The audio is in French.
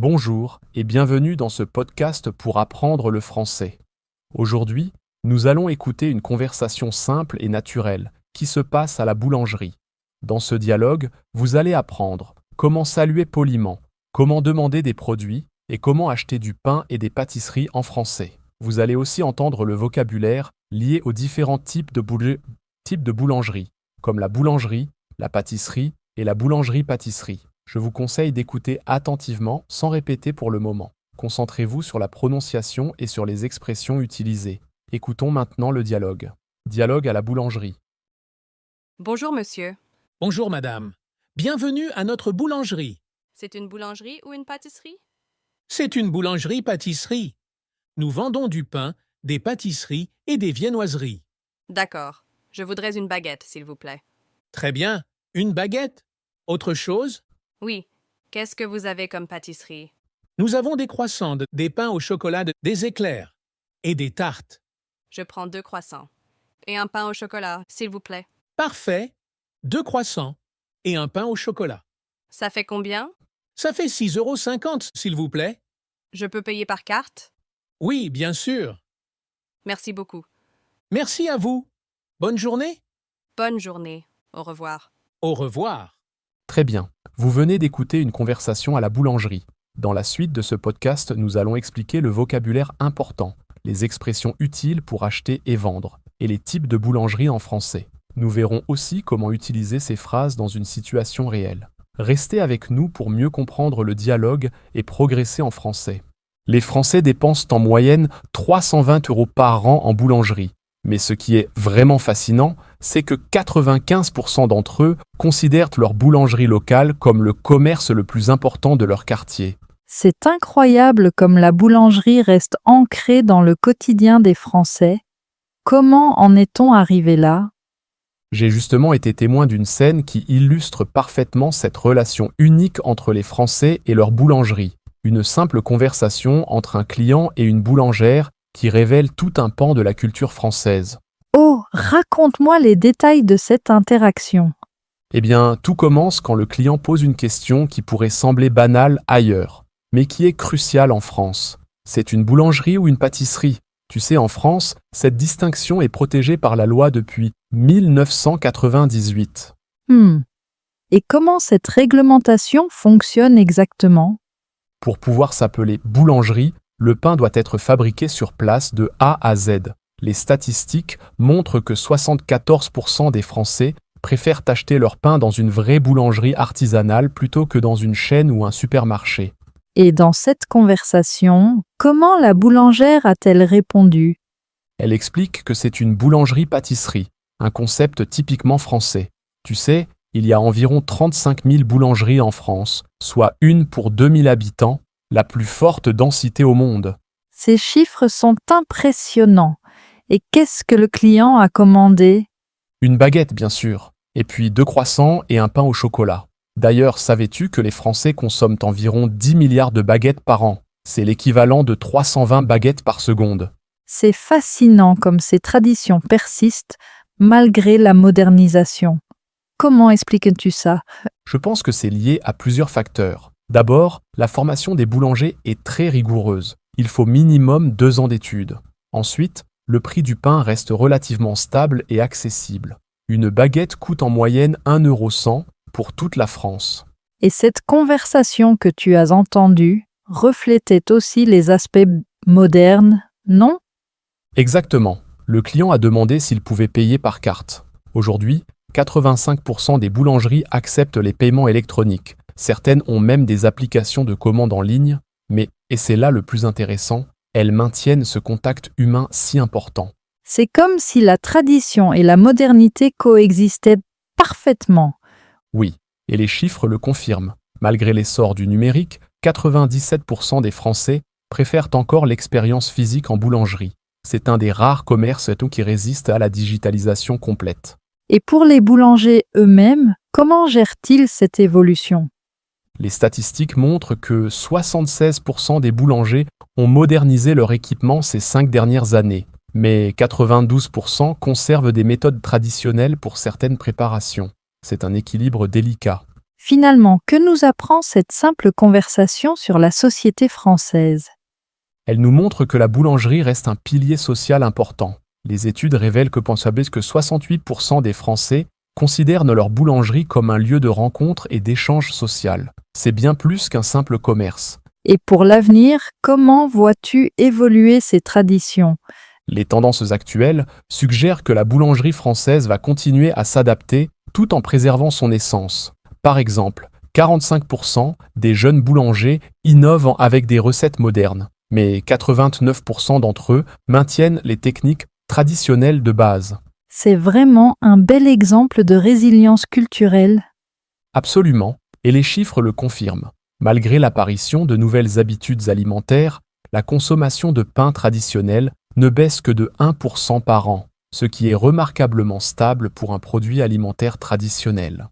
Bonjour et bienvenue dans ce podcast pour apprendre le français. Aujourd'hui, nous allons écouter une conversation simple et naturelle qui se passe à la boulangerie. Dans ce dialogue, vous allez apprendre comment saluer poliment, comment demander des produits et comment acheter du pain et des pâtisseries en français. Vous allez aussi entendre le vocabulaire lié aux différents types de boulangerie, comme la boulangerie, la pâtisserie et la boulangerie-pâtisserie. Je vous conseille d'écouter attentivement sans répéter pour le moment. Concentrez-vous sur la prononciation et sur les expressions utilisées. Écoutons maintenant le dialogue. Dialogue à la boulangerie. Bonjour monsieur. Bonjour madame. Bienvenue à notre boulangerie. C'est une boulangerie ou une pâtisserie? C'est une boulangerie-pâtisserie. Nous vendons du pain, des pâtisseries et des viennoiseries. D'accord. Je voudrais une baguette, s'il vous plaît. Très bien. Une baguette. Autre chose? Oui. Qu'est-ce que vous avez comme pâtisserie? Nous avons des croissants, des pains au chocolat, des éclairs et des tartes. Je prends 2 croissants. Et un pain au chocolat, s'il vous plaît. Parfait. 2 croissants et un pain au chocolat. Ça fait combien? Ça fait 6,50 €, s'il vous plaît. Je peux payer par carte? Oui, bien sûr. Merci beaucoup. Merci à vous. Bonne journée. Bonne journée. Au revoir. Au revoir. Très bien. Vous venez d'écouter une conversation à la boulangerie. Dans la suite de ce podcast, nous allons expliquer le vocabulaire important, les expressions utiles pour acheter et vendre, et les types de boulangerie en français. Nous verrons aussi comment utiliser ces phrases dans une situation réelle. Restez avec nous pour mieux comprendre le dialogue et progresser en français. Les Français dépensent en moyenne 320 € par an en boulangerie. Mais ce qui est vraiment fascinant, c'est que 95% d'entre eux considèrent leur boulangerie locale comme le commerce le plus important de leur quartier. C'est incroyable comme la boulangerie reste ancrée dans le quotidien des Français. Comment en est-on arrivé là? J'ai justement été témoin d'une scène qui illustre parfaitement cette relation unique entre les Français et leur boulangerie. Une simple conversation entre un client et une boulangère qui révèle tout un pan de la culture française. Oh, raconte-moi les détails de cette interaction. Eh bien, tout commence quand le client pose une question qui pourrait sembler banale ailleurs, mais qui est cruciale en France. C'est une boulangerie ou une pâtisserie? Tu sais, en France, cette distinction est protégée par la loi depuis 1998. Et comment cette réglementation fonctionne exactement? Pour pouvoir s'appeler boulangerie, le pain doit être fabriqué sur place de A à Z. Les statistiques montrent que 74% des Français préfèrent acheter leur pain dans une vraie boulangerie artisanale plutôt que dans une chaîne ou un supermarché. Et dans cette conversation, comment la boulangère a-t-elle répondu? Elle explique que c'est une boulangerie-pâtisserie, un concept typiquement français. Tu sais, il y a environ 35 000 boulangeries en France, soit une pour 2000 habitants, la plus forte densité au monde. Ces chiffres sont impressionnants. Et qu'est-ce que le client a commandé? Une baguette, bien sûr, et puis 2 croissants et un pain au chocolat. D'ailleurs, savais-tu que les Français consomment environ 10 milliards de baguettes par an? C'est l'équivalent de 320 baguettes par seconde. C'est fascinant comme ces traditions persistent malgré la modernisation. Comment expliques-tu ça? Je pense que c'est lié à plusieurs facteurs. D'abord, la formation des boulangers est très rigoureuse. Il faut minimum 2 ans d'études. Ensuite, le prix du pain reste relativement stable et accessible. Une baguette coûte en moyenne 1,1 € pour toute la France. Et cette conversation que tu as entendue reflétait aussi les aspects modernes, non? Exactement. Le client a demandé s'il pouvait payer par carte. Aujourd'hui, 85% des boulangeries acceptent les paiements électroniques. Certaines ont même des applications de commande en ligne, mais, et c'est là le plus intéressant, elles maintiennent ce contact humain si important. C'est comme si la tradition et la modernité coexistaient parfaitement. Oui, et les chiffres le confirment. Malgré l'essor du numérique, 97% des Français préfèrent encore l'expérience physique en boulangerie. C'est un des rares commerces qui résiste à la digitalisation complète. Et pour les boulangers eux-mêmes, comment gèrent-ils cette évolution? Les statistiques montrent que 76% des boulangers ont modernisé leur équipement ces 5 dernières années, mais 92% conservent des méthodes traditionnelles pour certaines préparations. C'est un équilibre délicat. Finalement, que nous apprend cette simple conversation sur la société française? Elle nous montre que la boulangerie reste un pilier social important. Les études révèlent que 68% des Français considèrent leur boulangerie comme un lieu de rencontre et d'échange social. C'est bien plus qu'un simple commerce. Et pour l'avenir, comment vois-tu évoluer ces traditions? Les tendances actuelles suggèrent que la boulangerie française va continuer à s'adapter tout en préservant son essence. Par exemple, 45% des jeunes boulangers innovent avec des recettes modernes, mais 89% d'entre eux maintiennent les techniques traditionnelles de base. C'est vraiment un bel exemple de résilience culturelle. Absolument, et les chiffres le confirment. Malgré l'apparition de nouvelles habitudes alimentaires, la consommation de pain traditionnel ne baisse que de 1% par an, ce qui est remarquablement stable pour un produit alimentaire traditionnel.